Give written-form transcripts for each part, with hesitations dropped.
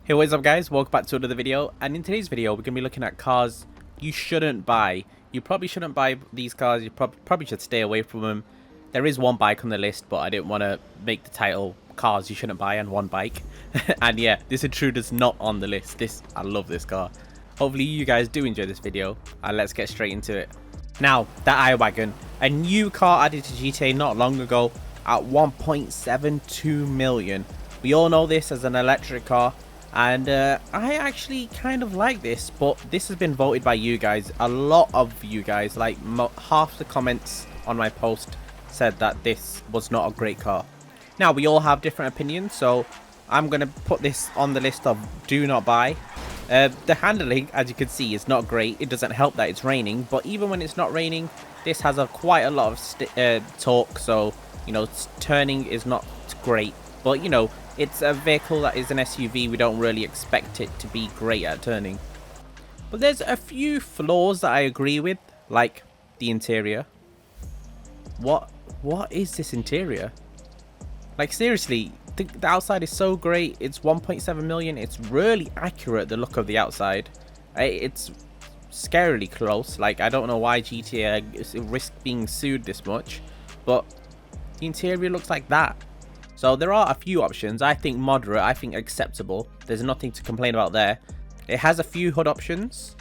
Hey, what's up guys, welcome back to another video, and in today's video we're going to be looking at cars you shouldn't buy. You probably shouldn't buy these cars, you probably should stay away from them. There is one bike on the list, but I didn't want to make the title cars you shouldn't buy and one bike. And yeah, this intruder's not on the list. I love this car. Hopefully you guys do enjoy this video, and let's get straight into it. Now, that Wagon, a new car added to GTA not long ago at 1.72 million. We all know this as an electric car. And I actually kind of like this, but this has been voted by you guys. A lot of you guys, like half the comments on my post said that this was not a great car. Now, we all have different opinions, so I'm going to put this on the list of do not buy. The handling, as you can see, is not great. It doesn't help that it's raining, but even when it's not raining, this has quite a lot of torque, so, you know, turning is not great. But, you know, it's a vehicle that is an SUV. We don't really expect it to be great at turning. But there's a few flaws that I agree with, like the interior. What is this interior? Like, seriously, the outside is so great. It's 1.7 million. It's really accurate, the look of the outside. It's scarily close. Like, I don't know why GTA risked being sued this much, but the interior looks like that. So there are a few options. I think moderate, I think acceptable. There's nothing to complain about there. It has a few HUD options.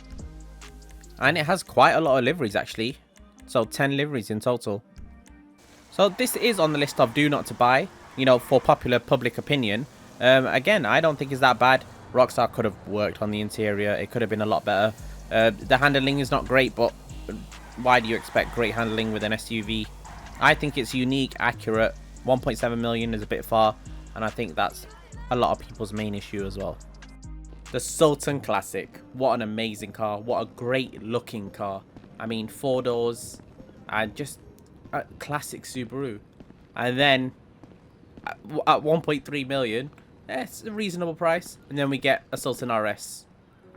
And it has quite a lot of liveries actually. So 10 liveries in total. So this is on the list of do not to buy, you know, for popular public opinion. Again, I don't think it's that bad. Rockstar could have worked on the interior. It could have been a lot better. The handling is not great, but why do you expect great handling with an SUV? I think it's unique, accurate. 1.7 million is a bit far, and I think that's a lot of people's main issue as well. The Sultan Classic, what an amazing car, what a great looking car. I mean, 4 doors and just a classic Subaru. And then at 1.3 million, it's a reasonable price. And then we get a Sultan RS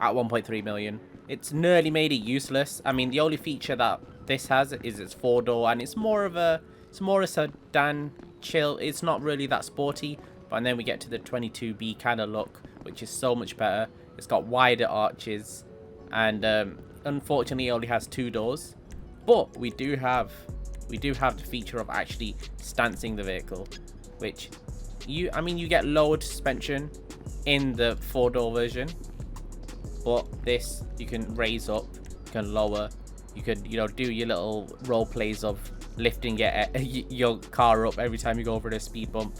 at 1.3 million. It's nearly made it useless. I mean, the only feature that this has is its 4-door, and it's more a sedan chill. It's not really that sporty, but then we get to the 22B kind of look, which is so much better. It's got wider arches, and unfortunately it only has 2 doors, but we do have the feature of actually stancing the vehicle, which you get lowered suspension in the 4-door version, but this you can raise up, you can lower, you could, you know, do your little role plays of lifting your car up every time you go over a speed bump.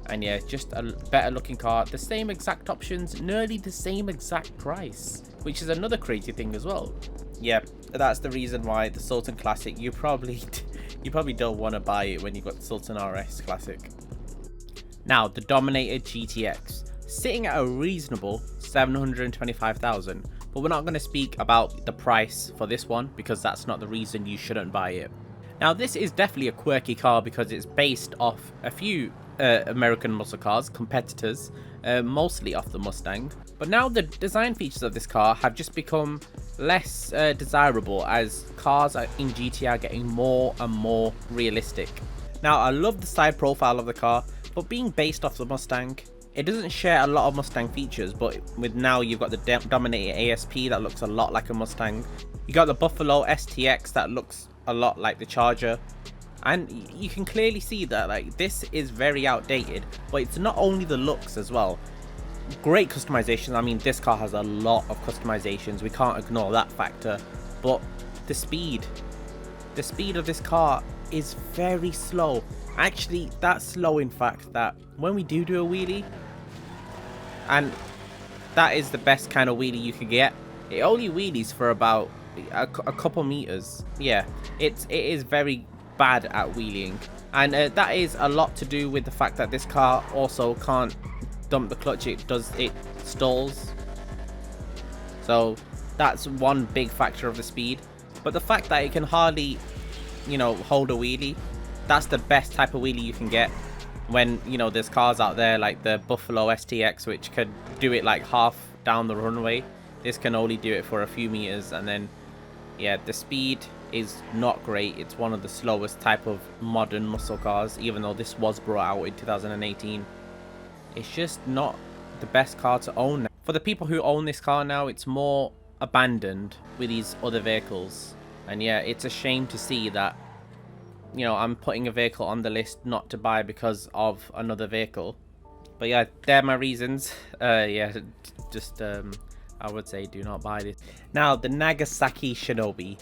And yeah, just a better looking car, the same exact options, nearly the same exact price, which is another crazy thing as well. Yeah, that's the reason why the Sultan Classic, you probably don't want to buy it when you've got the Sultan RS Classic. Now, the Dominator GTX, sitting at a reasonable 725,000, but we're not going to speak about the price for this one because that's not the reason you shouldn't buy it. Now, this is definitely a quirky car because it's based off a few American muscle cars, competitors, mostly off the Mustang. But now the design features of this car have just become less desirable as cars in GTA are getting more and more realistic. Now, I love the side profile of the car, but being based off the Mustang, it doesn't share a lot of Mustang features, but with now you've got the Dominator ASP that looks a lot like a Mustang. You got the Buffalo STX that looks a lot like the Charger, and you can clearly see that like this is very outdated, but it's not only the looks as well. Great customizations. I mean, this car has a lot of customizations, we can't ignore that factor, but the speed of this car is very slow. Actually, that's slow in fact that when we do a wheelie, and that is the best kind of wheelie you can get, it only wheelies for about a couple meters. Yeah, it is very bad at wheeling, and that is a lot to do with the fact that this car also can't dump the clutch. It stalls, so that's one big factor of the speed. But the fact that it can hardly, you know, hold a wheelie, that's the best type of wheelie you can get when, you know, there's cars out there like the Buffalo STX which could do it like half down the runway. This can only do it for a few meters, and then yeah, the speed is not great. It's one of the slowest type of modern muscle cars, even though this was brought out in 2018. It's just not the best car to own. For the people who own this car now, it's more abandoned with these other vehicles. And yeah, it's a shame to see that, you know, I'm putting a vehicle on the list not to buy because of another vehicle. But yeah, they're my reasons. Yeah, just I would say do not buy this. Now, the Nagasaki Shinobi.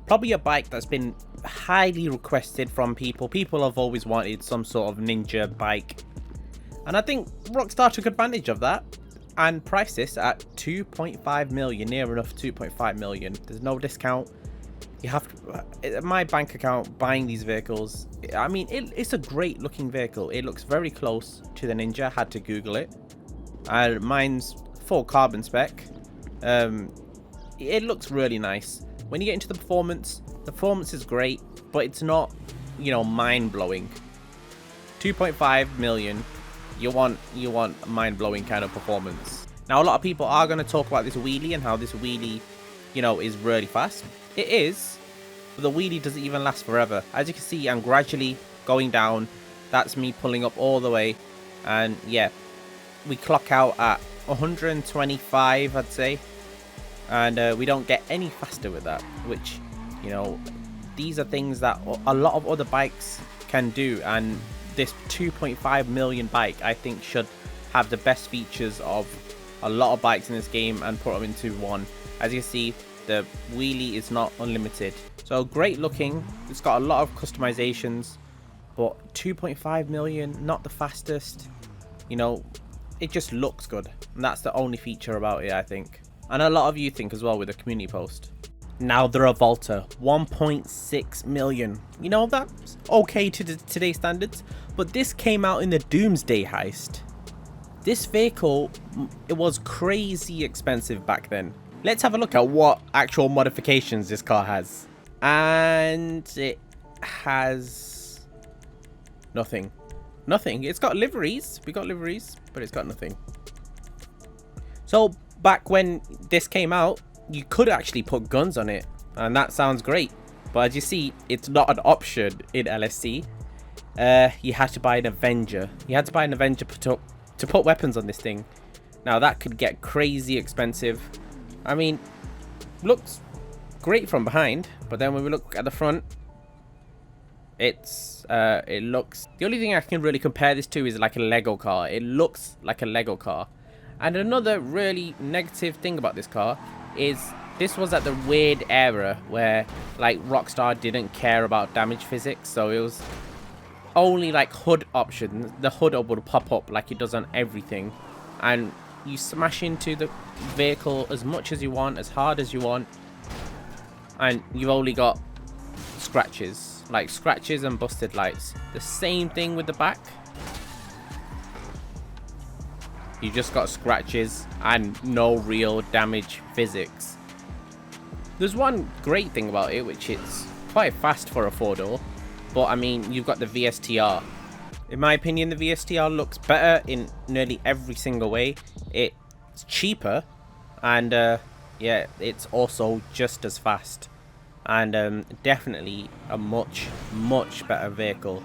Probably a bike that's been highly requested from people. People have always wanted some sort of ninja bike. And I think Rockstar took advantage of that and priced this at 2.5 million, near enough 2.5 million. There's no discount. You have to, my bank account buying these vehicles. I mean, it's a great looking vehicle. It looks very close to the Ninja. I had to Google it. Mine's full carbon spec. It looks really nice. When you get into the performance is great, but it's not, you know, mind-blowing. 2.5 million. You want mind-blowing kind of performance. Now, a lot of people are going to talk about this wheelie and how this wheelie, you know, is really fast. It is, but the wheelie doesn't even last forever. As you can see, I'm gradually going down. That's me pulling up all the way. And yeah, we clock out at 125, I'd say. And we don't get any faster with that, which, you know, these are things that a lot of other bikes can do. And this 2.5 million bike, I think, should have the best features of a lot of bikes in this game and put them into one. As you can see, the wheelie is not unlimited. So great looking. It's got a lot of customizations, but 2.5 million, not the fastest. You know, it just looks good. And that's the only feature about it, I think. And a lot of you think as well with the community post. Now the Revolta, 1.6 million. You know, that's okay to today's standards, but this came out in the Doomsday Heist. This vehicle, it was crazy expensive back then. Let's have a look at what actual modifications this car has. And it has nothing. Nothing. It's got liveries. We got liveries, but it's got nothing. So back when this came out, you could actually put guns on it, and that sounds great. But as you see, it's not an option in LSC. You had to buy an Avenger. You had to buy an Avenger to put weapons on this thing. Now that could get crazy expensive. I mean, looks great from behind, but then when we look at the front, it looks, the only thing I can really compare this to is like a Lego car. It looks like a Lego car. And another really negative thing about this car is this was at the weird era where like Rockstar didn't care about damage physics, so it was only like HUD options. The HUD would pop up like it does on everything, and you smash into the vehicle as much as you want, as hard as you want, and you've only got scratches, like scratches and busted lights. The same thing with the back. You just got scratches and no real damage physics. There's one great thing about it, which it's quite fast for a 4-door, but I mean, you've got the VSTR. In my opinion, the VSTR looks better in nearly every single way. It's cheaper, and yeah, it's also just as fast, and definitely a much better vehicle.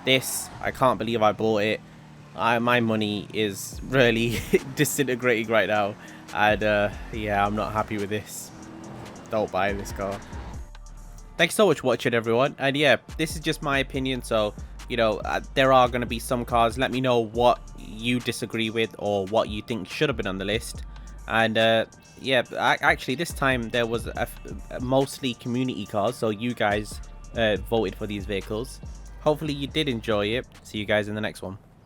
This, I can't believe I bought it. My money is really disintegrating right now, and yeah, I'm not happy with this. Don't buy this car. Thanks so much for watching, everyone, and yeah, this is just my opinion, so you know, there are going to be some cars. Let me know what you disagree with or what you think should have been on the list. And yeah, actually this time there was mostly community cars, so you guys voted for these vehicles. Hopefully you did enjoy it. See you guys in the next one.